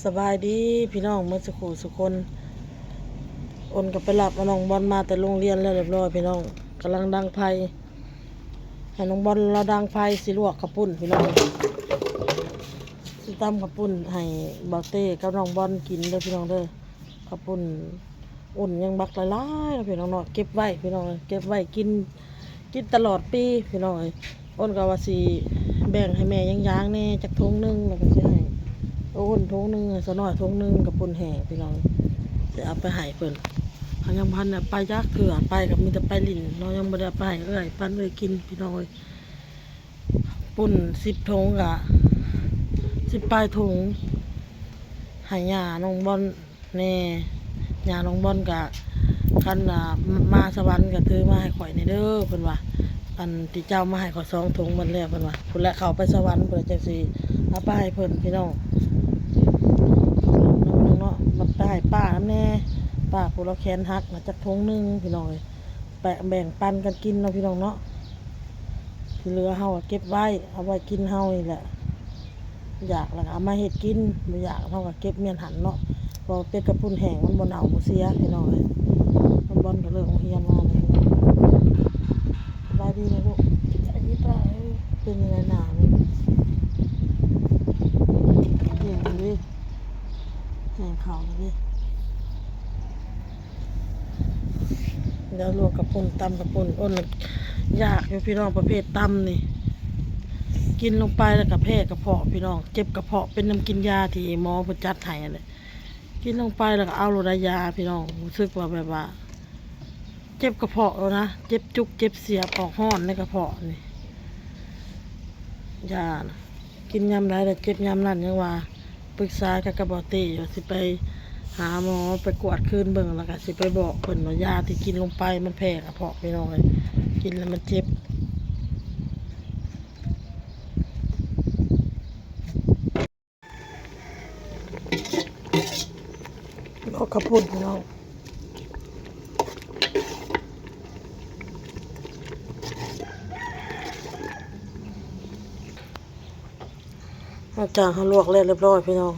สบายดีพี่น้องเมื่อสักครู่สุคนโอนกับไปหลับน้องบอลมาแต่โรงเรียนแล้วเรียบร้อยพี่น้องกำลังดังไฟให้น้องบอลเราดังไฟสิลวกข้าวปุ้นพี่น้องสิตำข้าวปุ้นให้บาเต้กับน้องบอลกินเด้อพี่น้องเด้อข้าวปุ้นอุ่นยังบักหลายๆพี่น้องเนาะเก็บไว้พี่น้องเก็บไว้กินตลอดปีพี่น้องโอนก็ว่าสิแบ่งให้แม่ย่างๆแน่จักถุงนึงแล้วก็สิให้โอนถุงนึงสะน้อยถุงนึงกับปุ้นแห่พี่น้องจะเอาไปให้เพิ่นเขายังพันเนี่ยไปยักเถื่อไปกับมีแต่ไปลิ่นเรายังไม่ได้ไปปันเลยกินพี่น้องปุ้น10 ถุงกะ10 ปลายถุงให้ยาน้องบอลแน่ยาน้องบอลกะคันมาสวรรค์ก็ถือมาให้ข่อยในเด้อเพิ่นว่าอันที่เจ้ามาให้ข่อย2 ถุงมันแล้วเพิ่นว่าพุ่นและเขาไปสวรรค์เพิ่นจังสิเอาไปให้เพิ่นพี่น้องเนาะมาไปให้ป้าน้ำแน่ป้าผู้เราแขนหักมาจากถุงนึงพี่น้องแบ่งปันกันกินเนาะพี่น้องเนาะที่เหลือเฮาเก็บไว้เอาไว้กินเฮานี่แหละอยากแล้วเอามาเฮ็ดกินบ่อยากเฮาก็เก็บเมียนหันเนาะพอเป็ดกระปุ้นแห้งมันบ่เน่าบ่เสียพี่น้องมันบ่อนก็เลิกโรงเรียนมาเลยสบายดีนะลูกอันนี้ป้าเป็นยังไงหนานี่เก่งดิแข่งข่าวดิเดี๋ยวลวกกระปุ้นตำกระปุ้นอ้นยากอยู่พี่น้องประเภทตำนี่กินลงไปแล้วก็แพ้กระเพาะพี่น้องเจ็บกระเพาะเป็นน้ำกินยาที่หมอประจัดให้เลยกินลงไปแล้วก็เอาโลดยาพี่น้องรู้สึกว่าแบบว่าเจ็บกระเพาะแล้วนะเจ็บจุกเจ็บเสียบออกห้อนในกระเพาะนี่ยานะกินยำไรแต่เจ็บยำนั่นยังว่าปรึกษากับกระบอกตีอยู่สิไปหาหมอไปกวดคืนเบิ่งแล้วก็สิไปบอกเพิ่นว่ายาที่กินลงไปมันแพ้กระเพาะพี่น้องเลยกินแล้วมันเจ็บลวกกระปุ้นพี่น้องอาจารย์เขาลวกแล้วเรียบร้อยพี่น้อง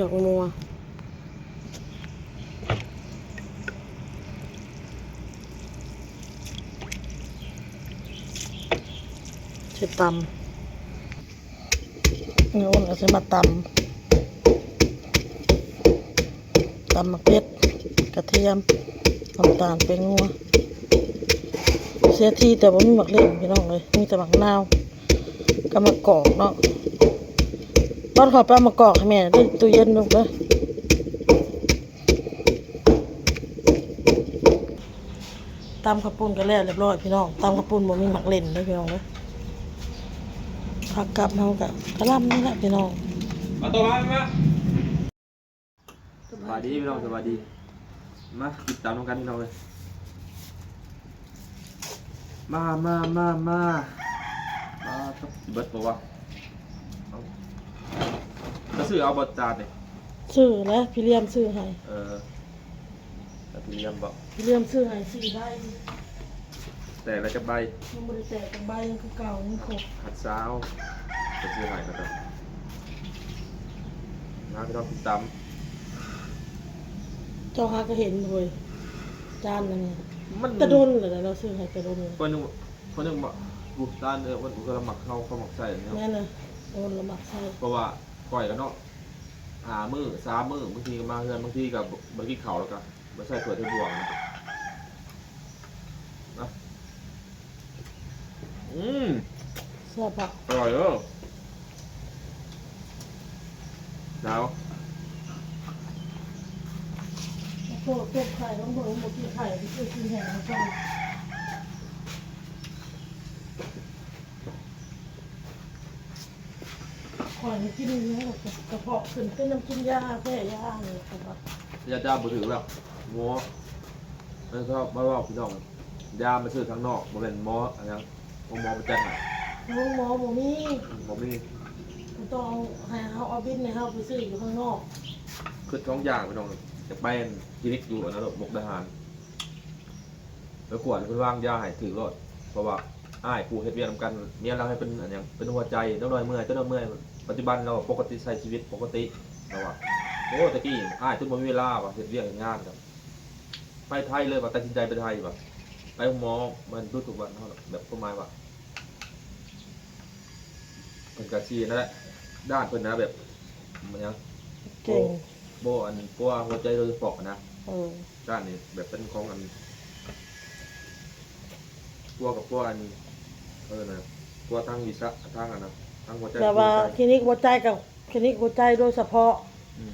ดอกมัวจะตำเนื้อเราจะมาตำมะเขือกระเทียมน้ำตาลเป็นงัวเสียทีแต่ว่ามีหมักเล่นพี่น้องเลยมีแต่หมักนาวกับมะกอกเนาะตอนขอไปมะกอกให้แม่ด้วยตู้เย็นลูกเลยตำข้าวปุ้นก็แล้วเรียบร้อยพี่น้องตำข้าวปุ้นบ่มีหมักเล่นเลยพี่น้องเลยผักกับเฮากับกระลำนี่แหละพี่น้องมาตัวมาสวัสดีพี่น้องสวัสดีมาติดตามน้องกันพี่น้องเลยมาต้องเบิร์ดบอกว่าจะซื้อเอาบทจานเลยซื้อแล้วพี่เลี้ยมซื้อให้แต่พี่เลี้ยมบอกพี่เลี้ยมซื้อให้4 ใบแต่ละจะใบยังบ่ได้แตกกับใบยังคือเก่ายังครบหัดเช้าจะซื้อให้นะครับมาพี่น้องติดตามเจ้าฮาก็เห็นเลยจานนั่นนี่มันตะดนเหรอเราซื้อให้ตะดนเลยคนหนึ่งบอกบุกจานวันบุกละหมักเข้าหมักใส่เนี่ยแม่เลยโอนละหมักใส่เพราะว่าก่อยกันเนาะ3 มื้อบางทีก็มาเฮือนบางทีกับบางทีเข่าแล้วก็มาใส่ถั่วเทบวงนะแซ่บปะอร่อยหนาวโซ่ต้มไข่ต้องบอกหมดที่ไข่ที่ซื้อกินแห้งมาก่อนข่อยกินเนื้อกระเพาะขึ้นเป็นน้ำกินยาแพ้ยาเลยครับยาดาบุถือแล้วหมอแล้วก็มาบอกพี่น้องยามาซื้อข้างนอกมาเป็นหมออะไรนะหมอมาแจ้งหมอบอกมีต้องให้เขาเอาบินในเขาไปซื้ออยู่ข้างนอกคือท้องยางพี่น้องจะไปคลินิกอยู่นะมุกดาหารแล้วกวดเพื่อวางยาให้ถือรถเพราะว่า อ้ายผู้เฮ็ดเวียกนำกันเมียเราให้เป็นอันหยังเป็นหัวใจเจ้าน้อยเมื่อยเจ้าน้อยเมื่อยปัจจุบันเราปกติใช้ชีวิตปกติเราว่าโอ้ตะกี้อ้ายจนบ่มีเวลาว่ะเฮ็ดเวียกเฮ็ดงานครับไปไทยเลยว่าตัดสินใจไปไทยว่ะไปหมอมันรู้ทุกวันเฮาแบบประมาณว่าเพิ่นก็สินั่นแหละด้านเพิ่นนะแบบมันหยัง เก่ง โบอันปัวหัวใจโดยเฉพาะนะ เออ ด้านนี้แบบเป็นของอันปัวกับปัวอันนะปัวทางวิศะทางอันนะทางหัวใจ แต่ว่าคลินิกหัวใจกับคลินิกหัวใจโดยเฉพาะ อืม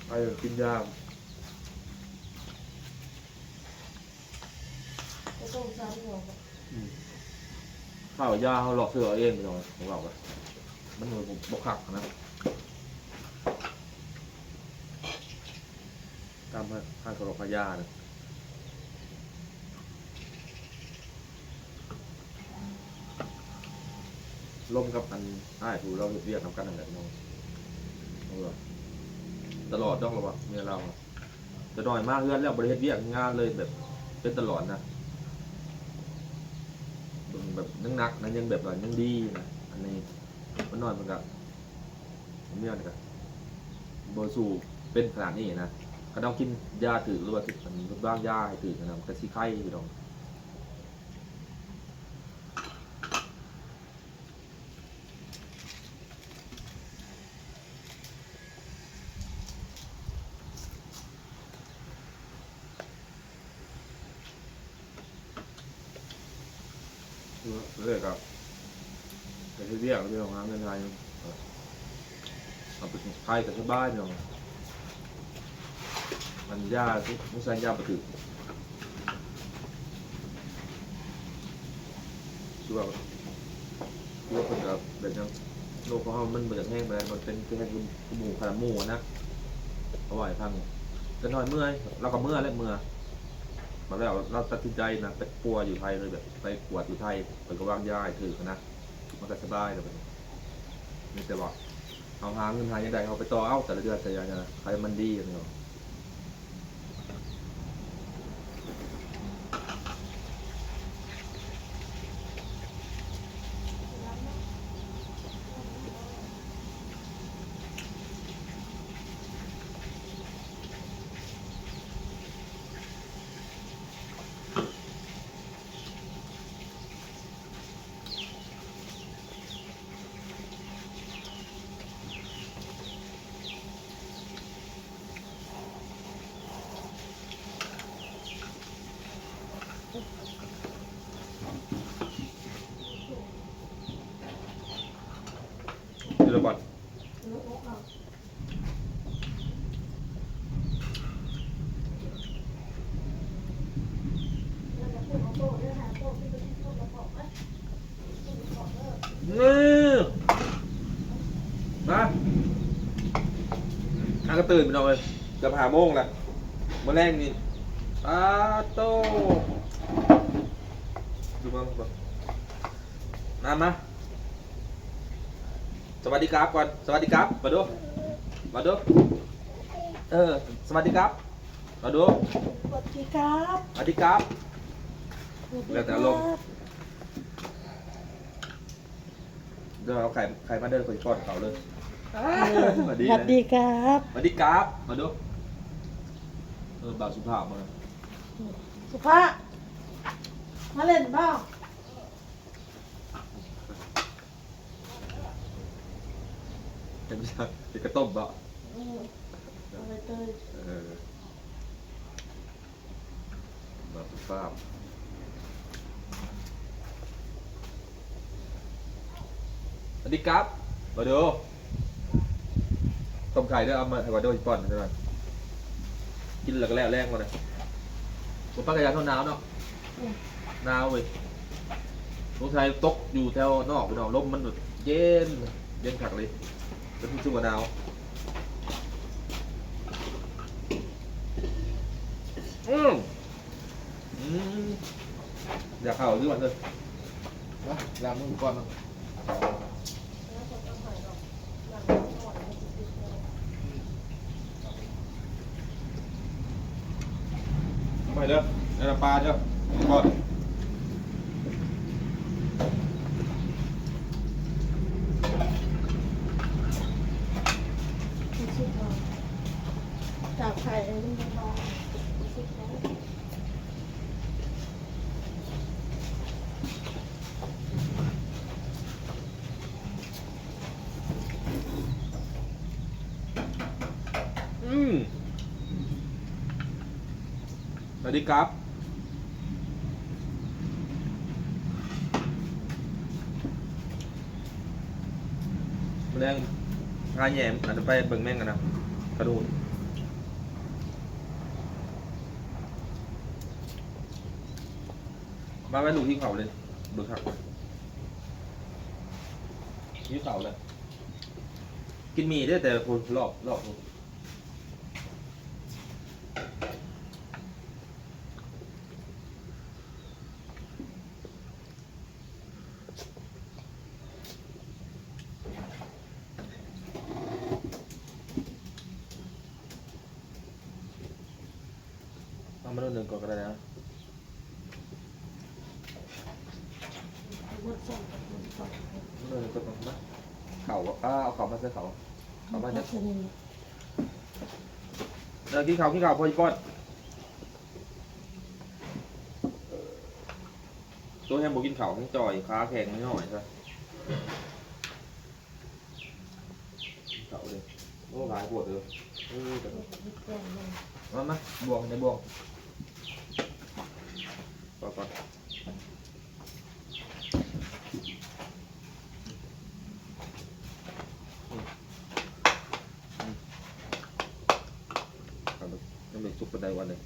ไปกินยาข้าวยาเขาหลอกเสือเองไปหน่อยของเราอะมันเหมือนบกขักนะตามข้างกรอกยานะร่มกับอันอ้ายถูเราเรียกทำกันอะไรน้องตลอดต้องระวังเมียเราจะหน่อยมากเพื่อนแล้วบริเวณเรียกงานเลยแบบเป็นตลอดนะแบบนักๆนะยังแบบว่ายังดีนะอันนี้มันนอนมันกับเมียนี่กับโบสูเป็นขนาดนี้นะก็ต้องกินยาถือหรือว่ามันบ้างยาให้ถือนะกระซีไข่ไปดองเลยครับไปเรียกเรื่องงานเงินไทยเอาไปไทยกับชาวบ้านเนาะมันยาที่มุสัยยาประถึกคือว่าคนกับแบบยังโลกของเขามันเหมือนแห้งไปมันเป็นแค่หมูขนาดหมูนะเอาไว้พังจะน้อยเมื่อยเราก็เมื่อแล้วเมื่อมาแล้วเราตัดสินใจนะไปปัวอยู่ไทยเลยแบบไปปวดอยู่ไทยไปก็วางยาถือนะมันก็สบายเลยนี่แต่ว่าเอาหาเงินหายังไงเขาไปต่อเอาแต่ละเดือนแต่ยังไงใครมันดีอย่างเงี้ยเดี๋ยวก่อนนี่มาถ้าก็ตื่นไปหน่อยจะผ่าโมงแหละเมื่อแรกนี่โตดูบ้างมาสวัสดีครับก่อนสวัสดีครับมาดูสวัสดีครับมาดู สวัสดีครับ สวัสดีครับแล้วแต่ลมเดี๋ยวเอาไข่มาเดินคนป้อนเขาเลยสวัสดี สวัสดีครับ สวัสดีครับมาดูบ่าวสุภาพมา สุภาพมาเล่นบ้าง เป็นไม่ใช่เป็นกระต้มบ่าว อะไรเตย บ่าวสุภาพสวัสดีครับมาดูต้มไข่ด้วยเอามาให้ว่าด้วยป้อนด้วยกินแล้วก็แล้วแรงมาเลยผมปักกระยาเท่าหนาวเนาะหนาวเว้ยลูกชายตกอยู่แถวนอกไปหน่อยลมมันแบบเย็นขักเลยเป็นที่สุดหนาวอยากเข้าด้วยวันเลยนะลามือก่อนนะ ไปเด้อในละปลาเด้อก่อน จากไข่มันจะลอง สวัสดีครับแรงงานแย่อาจจะไปเบิ่งแม่งกันนะกระดูนมาไปดูที่เขาเลยเบิ่งครับที่เขาเลยกินหมี่ได้แต่คนรอบเอามาดูหนึ่งก่อนก็ได้นะ วัดส่งกับวัดส่ง เออก็ต้องนะเขาเอาเขามาใส่เขาเขามา วั เนี่ ด ย สนิท กินเขาพออีกก้อนตัวแฮมบอกกินเขาทั้งจ่อยขาแข็งนิดหน่อยใช่เขาเลยโอ้หลายปวดเลยมาบวงในบวงก่อนยังไม่สุกกระไดวันเลย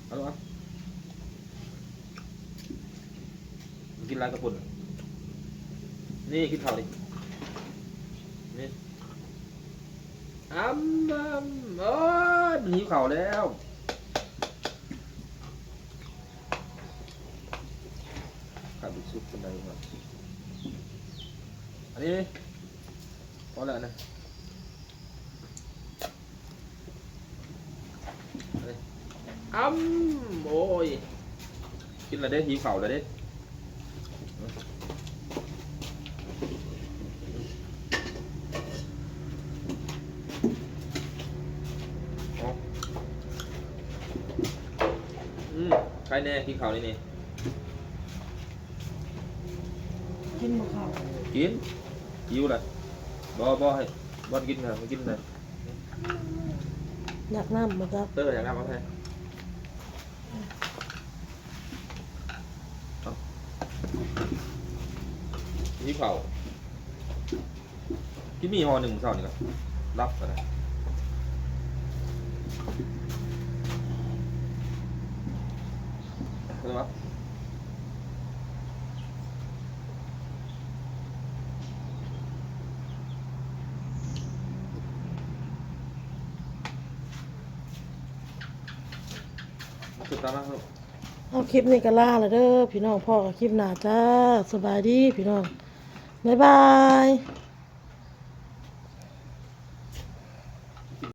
เอาละกินลายกระปุ่นนี่กินข้าวดินี่โอ้ยมันหิวข้าวแล้วข้าวดิสุกกระไดมาอันนี้พอแล้วนะโอ้ยกินอะไรได้หิวข้าวเลยเด้ใครแน่กินข้าวนี่นี่ กินมะขาม กินหิวเลยบ่ให้บ่กินเลยไม่กินเลย อยากน้ำมาจับ เตอร์อยากทำอะไรหิวข้าวกินมีห่อหนึ่งเช้านี่ก็รับกันนะเห็นไหมสุดตามนะครับ เอาคลิปนี้ก็ล่าแล้วเด้อพี่น้องพ่อกับคลิปหน้าจ้าสบายดีพี่น้องบ๊ายบาย